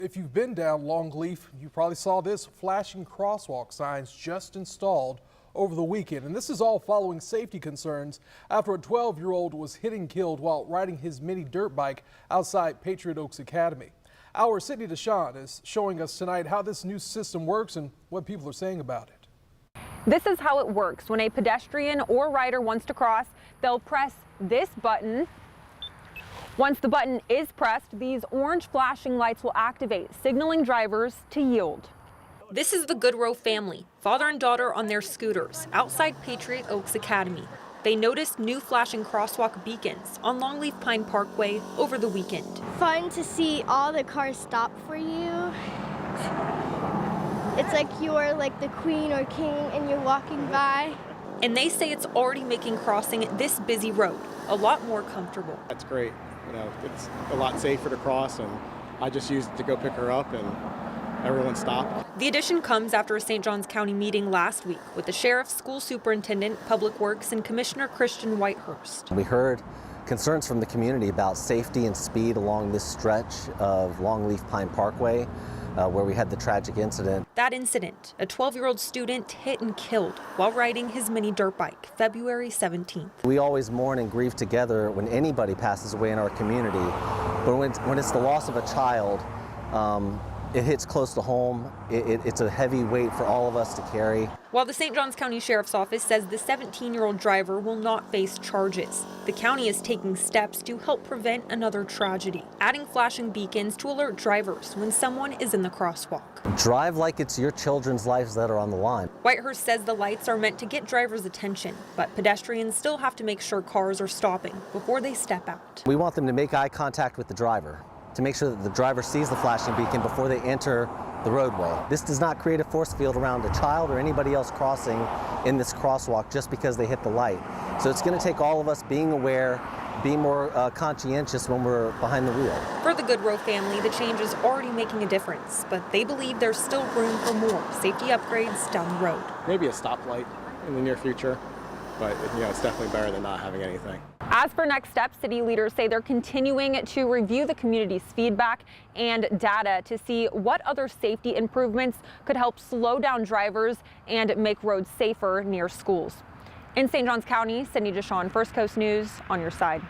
If you've been down Longleaf, you probably saw this flashing crosswalk signs just installed over the weekend. And this is all following safety concerns after a 12-year-old was hit and killed while riding his mini dirt bike outside Patriot Oaks Academy. Our Sydney DeShawn is showing us tonight how this new system works and what people are saying about it. This is how it works. When a pedestrian or rider wants to cross, they'll press this button. Once the button is pressed, these orange flashing lights will activate, signaling drivers to yield. This is the Goodrow family, father and daughter on their scooters, outside Patriot Oaks Academy. They noticed new flashing crosswalk beacons on Longleaf Pine Parkway over the weekend. Fun to see all the cars stop for you. It's like you're like the queen or king and you're walking by. And they say it's already making crossing this busy road a lot more comfortable. That's great. You know, it's a lot safer to cross, and I just used it to go pick her up, and everyone stopped. The addition comes after a St. Johns County meeting last week with the sheriff, school superintendent, public works, and Commissioner Christian Whitehurst. We heard concerns from the community about safety and speed along this stretch of Longleaf Pine Parkway, where we had the tragic incident. That incident, a 12-year-old student hit and killed while riding his mini dirt bike, February 17th. We always mourn and grieve together when anybody passes away in our community, but when it's the loss of a child, it hits close to home. It's a heavy weight for all of us to carry. While the St. Johns County Sheriff's Office says the 17-year-old driver will not face charges, the county is taking steps to help prevent another tragedy, adding flashing beacons to alert drivers when someone is in the crosswalk. Drive like it's your children's lives that are on the line. Whitehurst says the lights are meant to get drivers' attention, but pedestrians still have to make sure cars are stopping before they step out. We want them to make eye contact with the driver, to make sure that the driver sees the flashing beacon before they enter the roadway. This does not create a force field around a child or anybody else crossing in this crosswalk just because they hit the light. So it's going to take all of us being aware, being more conscientious when we're behind the wheel. For the Goodrow family, the change is already making a difference, but they believe there's still room for more safety upgrades down the road. Maybe a stoplight in the near future, but it's definitely better than not having anything. As for next steps, city leaders say they're continuing to review the community's feedback and data to see what other safety improvements could help slow down drivers and make roads safer near schools. In St. Johns County, Sydney DeShawn, First Coast News, on your side.